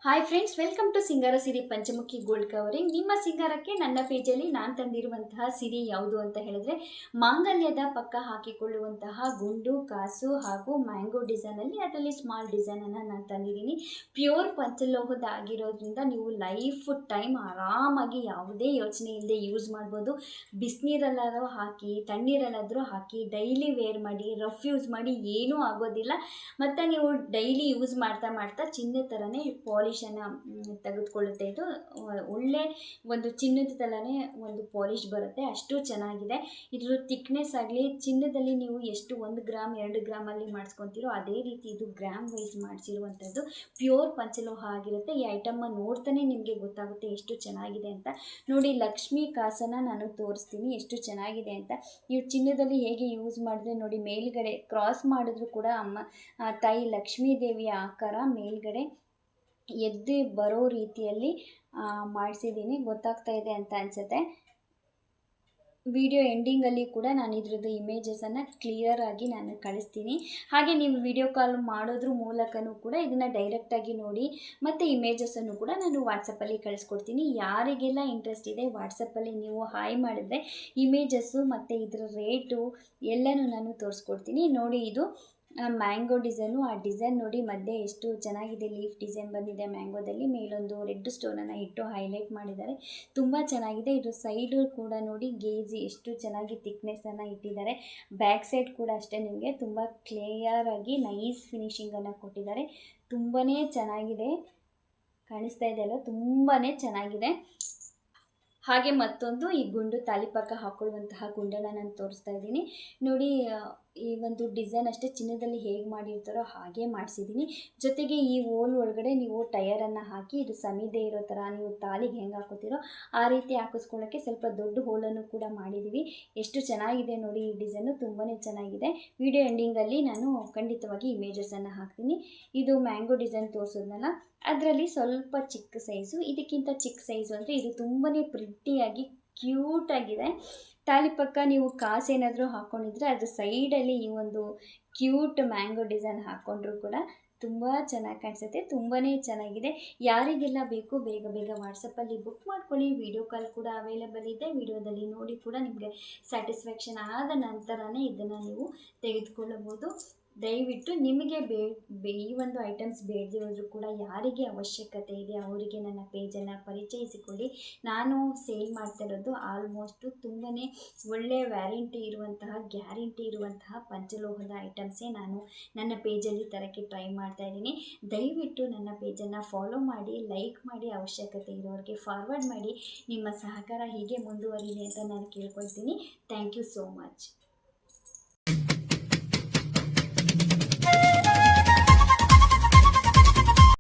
Hi friends, welcome to ಸಿಂಗಾರ ಸಿರಿ Panchamukhi gold covering. ನಿಮ್ಮ ಸಿಂಗಾರಕ್ಕೆ ನನ್ನ ಪೇಜಲ್ಲಿ ನಾನು ತಂದಿರುವಂತಹ ಸಿರಿ ಯಾವುದು ಅಂತ ಹೇಳಿದ್ರೆ, ಮಾಂಗಲ್ಯದ ಪಕ್ಕ ಹಾಕಿಕೊಳ್ಳುವಂತಹ ಗುಂಡು ಕಾಸು ಹಾಗೂ ಮ್ಯಾಂಗೋ ಡಿಸೈನಲ್ಲಿ, ಅದರಲ್ಲಿ ಸ್ಮಾಲ್ ಡಿಸೈನನ್ನು ನಾನು ತಂದಿದ್ದೀನಿ. ಪ್ಯೂರ್ ಪಂಚಲೋಹದ ಆಗಿರೋದ್ರಿಂದ ನೀವು ಲೈಫ್ ಟೈಮ್ ಆರಾಮಾಗಿ ಯಾವುದೇ ಯೋಚನೆ ಇಲ್ಲದೆ ಯೂಸ್ ಮಾಡ್ಬೋದು. ಬಿಸಿನೀರಲ್ಲಾದರೂ ಹಾಕಿ, ತಣ್ಣೀರಲ್ಲಾದರೂ ಹಾಕಿ, ಡೈಲಿ ವೇರ್ ಮಾಡಿ, ರಫ್ ಯೂಸ್ ಮಾಡಿ, ಏನೂ ಆಗೋದಿಲ್ಲ. ಮತ್ತು ನೀವು ಡೈಲಿ ಯೂಸ್ ಮಾಡ್ತಾ ಮಾಡ್ತಾ ಚಿನ್ನದ ಥರನೇ ಪಾಲಿಶನ್ನು ತೆಗೆದುಕೊಳ್ಳುತ್ತೆ. ಇದು ಒಳ್ಳೆ ಒಂದು ಚಿನ್ನದ ಥರನೇ ಒಂದು ಪಾಲಿಶ್ ಬರುತ್ತೆ, ಅಷ್ಟು ಚೆನ್ನಾಗಿದೆ. ಇದ್ರ ಥಿಕ್ನೆಸ್ ಆಗಲಿ, ಚಿನ್ನದಲ್ಲಿ ನೀವು ಎಷ್ಟು 1 ಗ್ರಾಮ್ 2 ಗ್ರಾಮಲ್ಲಿ ಮಾಡಿಸ್ಕೊತೀರೋ ಅದೇ ರೀತಿ ಇದು ಗ್ರಾಮ್ ವೈಸ್ ಮಾಡಿಸಿರುವಂಥದ್ದು. ಪ್ಯೂರ್ ಪಂಚಲೋಹ ಆಗಿರುತ್ತೆ. ಈ ಐಟಮ್ಮ ನೋಡ್ತಾನೆ ನಿಮಗೆ ಗೊತ್ತಾಗುತ್ತೆ ಎಷ್ಟು ಚೆನ್ನಾಗಿದೆ ಅಂತ. ನೋಡಿ, ಲಕ್ಷ್ಮೀ ಕಾಸನ್ನು ನಾನು ತೋರಿಸ್ತೀನಿ ಎಷ್ಟು ಚೆನ್ನಾಗಿದೆ ಅಂತ. ನೀವು ಚಿನ್ನದಲ್ಲಿ ಹೇಗೆ ಯೂಸ್ ಮಾಡಿದ್ರೆ ನೋಡಿ, ಮೇಲ್ಗಡೆ ಕ್ರಾಸ್ ಮಾಡಿದ್ರು ಕೂಡ ತಾಯಿ ಲಕ್ಷ್ಮೀ ದೇವಿಯ ಆಕಾರ ಮೇಲ್ಗಡೆ ಎದ್ದು ಬರೋ ರೀತಿಯಲ್ಲಿ ಮಾಡಿಸಿದ್ದೀನಿ. ಗೊತ್ತಾಗ್ತಾ ಇದೆ ಅಂತ ಅನಿಸುತ್ತೆ. ವಿಡಿಯೋ ಎಂಡಿಂಗಲ್ಲಿ ಕೂಡ ನಾನು ಇದ್ರದ್ದು ಇಮೇಜಸನ್ನು ಕ್ಲಿಯರಾಗಿ ನಾನು ಕಳಿಸ್ತೀನಿ. ಹಾಗೆ ನೀವು ವಿಡಿಯೋ ಕಾಲ್ ಮಾಡೋದ್ರ ಮೂಲಕನೂ ಕೂಡ ಇದನ್ನು ಡೈರೆಕ್ಟಾಗಿ ನೋಡಿ, ಮತ್ತು ಇಮೇಜಸನ್ನು ಕೂಡ ನಾನು ವಾಟ್ಸಪ್ಪಲ್ಲಿ ಕಳಿಸ್ಕೊಡ್ತೀನಿ. ಯಾರಿಗೆಲ್ಲ ಇಂಟ್ರೆಸ್ಟ್ ಇದೆ ವಾಟ್ಸಪ್ಪಲ್ಲಿ ನೀವು ಹಾಯ್ ಮಾಡಿದ್ರೆ ಇಮೇಜಸ್ಸು ಮತ್ತು ಇದರ ರೇಟು ಎಲ್ಲನೂ ನಾನು ತೋರಿಸ್ಕೊಡ್ತೀನಿ. ನೋಡಿ, ಇದು ಮ್ಯಾಂಗೋ ಡಿಸೈನು. ಆ ಡಿಸೈನ್ ನೋಡಿ, ಮಧ್ಯೆ ಎಷ್ಟು ಚೆನ್ನಾಗಿದೆ ಲೀಫ್ ಡಿಸೈನ್ ಬಂದಿದೆ ಮ್ಯಾಂಗೋದಲ್ಲಿ. ಮೇಲೊಂದು ರೆಡ್ ಸ್ಟೋನನ್ನು ಇಟ್ಟು ಹೈಲೈಟ್ ಮಾಡಿದ್ದಾರೆ, ತುಂಬ ಚೆನ್ನಾಗಿದೆ. ಇದು ಸೈಡು ಕೂಡ ನೋಡಿ, ಗೇಜಿ ಎಷ್ಟು ಚೆನ್ನಾಗಿ ಥಿಕ್ನೆಸ್ಸನ್ನು ಇಟ್ಟಿದ್ದಾರೆ. ಬ್ಯಾಕ್ ಸೈಡ್ ಕೂಡ ಅಷ್ಟೇ ನಿಮಗೆ ತುಂಬ ಕ್ಲಿಯರಾಗಿ ನೈಸ್ ಫಿನಿಶಿಂಗನ್ನು ಕೊಟ್ಟಿದ್ದಾರೆ. ತುಂಬಾ ಚೆನ್ನಾಗಿದೆ, ಕಾಣಿಸ್ತಾ ಇದೆ ಅಲ್ಲ, ತುಂಬಾ ಚೆನ್ನಾಗಿದೆ. ಹಾಗೆ ಮತ್ತೊಂದು ಈ ಗುಂಡು ತಾಲಿಪಕ್ಕ ಹಾಕೊಳ್ಳುವಂತಹ ಗುಂಡನ್ನು ನಾನು ತೋರಿಸ್ತಾ ಇದ್ದೀನಿ. ನೋಡಿ, ಈ ಒಂದು ಡಿಸೈನ್ ಅಷ್ಟೇ ಚಿನ್ನದಲ್ಲಿ ಹೇಗೆ ಮಾಡಿರ್ತಾರೋ ಹಾಗೆ ಮಾಡಿಸಿದ್ದೀನಿ. ಜೊತೆಗೆ ಈ ಹೋಲ್ ಒಳಗಡೆ ನೀವು ಟಯರನ್ನು ಹಾಕಿ, ಇದು ಸಮಿದೆ ಇರೋ ಥರ ನೀವು ತಾಲಿಗೆ ಹೆಂಗೆ ಹಾಕೋತೀರೋ ಆ ರೀತಿ ಹಾಕಿಸ್ಕೊಳ್ಳೋಕ್ಕೆ ಸ್ವಲ್ಪ ದೊಡ್ಡ ಹೋಲನ್ನು ಕೂಡ ಮಾಡಿದ್ದೀವಿ. ಎಷ್ಟು ಚೆನ್ನಾಗಿದೆ ನೋಡಿ, ಈ ಡಿಸೈನು ತುಂಬಾ ಚೆನ್ನಾಗಿದೆ. ವಿಡಿಯೋ ಎಂಡಿಂಗಲ್ಲಿ ನಾನು ಖಂಡಿತವಾಗಿ ಇಮೇಜಸನ್ನು ಹಾಕ್ತೀನಿ. ಇದು ಮ್ಯಾಂಗೋ ಡಿಸೈನ್ ತೋರಿಸೋದ್ನಲ್ಲ, ಅದರಲ್ಲಿ ಸ್ವಲ್ಪ ಚಿಕ್ಕ ಸೈಜು, ಇದಕ್ಕಿಂತ ಚಿಕ್ಕ ಸೈಜು ಅಂದರೆ ಇದು ತುಂಬಾ ಪ್ರಿಟ್ಟಿಯಾಗಿ ಕ್ಯೂಟಾಗಿದೆ. ತಾಲಿಪಕ್ಕ ನೀವು ಕಾಸೇನಾದರೂ ಹಾಕ್ಕೊಂಡಿದ್ರೆ ಅದ್ರ ಸೈಡಲ್ಲಿ ಈ ಒಂದು ಕ್ಯೂಟ್ ಮ್ಯಾಂಗೋ ಡಿಸೈನ್ ಹಾಕ್ಕೊಂಡ್ರೂ ಕೂಡ ತುಂಬ ಚೆನ್ನಾಗಿ ಕಾಣಿಸುತ್ತೆ. ತುಂಬಾ ಚೆನ್ನಾಗಿದೆ. ಯಾರಿಗೆಲ್ಲ ಬೇಕು ಬೇಗ ಬೇಗ ವಾಟ್ಸಪ್ಪಲ್ಲಿ ಬುಕ್ ಮಾಡ್ಕೊಳ್ಳಿ. ವಿಡಿಯೋ ಕಾಲ್ ಕೂಡ ಅವೈಲೇಬಲ್ ಇದೆ. ವಿಡಿಯೋದಲ್ಲಿ ನೋಡಿ ಕೂಡ ನಿಮಗೆ ಸ್ಯಾಟಿಸ್ಫ್ಯಾಕ್ಷನ್ ಆದ ನಂತರನೇ ಇದನ್ನು ನೀವು ತೆಗೆದುಕೊಳ್ಳಬಹುದು. ದಯವಿಟ್ಟು ನಿಮಗೆ ಈ ಒಂದು ಐಟಮ್ಸ್ ಬೇಡದೇ ಹೋದರೂ ಕೂಡ ಯಾರಿಗೆ ಅವಶ್ಯಕತೆ ಇದೆ ಅವರಿಗೆ ನನ್ನ ಪೇಜನ್ನು ಪರಿಚಯಿಸಿಕೊಳ್ಳಿ. ನಾನು ಸೇಲ್ ಮಾಡ್ತಾ ಇರೋದು ಆಲ್ಮೋಸ್ಟು ತುಂಬಾ ಒಳ್ಳೆಯ ವ್ಯಾರಂಟಿ ಇರುವಂತಹ, ಗ್ಯಾರಂಟಿ ಇರುವಂತಹ ಪಂಚಲೋಹದ ಐಟಮ್ಸೇ ನಾನು ನನ್ನ ಪೇಜಲ್ಲಿ ತರೋಕ್ಕೆ ಟ್ರೈ ಮಾಡ್ತಾಯಿದ್ದೀನಿ. ದಯವಿಟ್ಟು ನನ್ನ ಪೇಜನ್ನು ಫಾಲೋ ಮಾಡಿ, ಲೈಕ್ ಮಾಡಿ, ಅವಶ್ಯಕತೆ ಇರೋರಿಗೆ ಫಾರ್ವರ್ಡ್ ಮಾಡಿ. ನಿಮ್ಮ ಸಹಕಾರ ಹೀಗೆ ಮುಂದುವರಿಲಿ ಅಂತ ನಾನು ಕೇಳ್ಕೊಳ್ತೀನಿ. Thank you so much.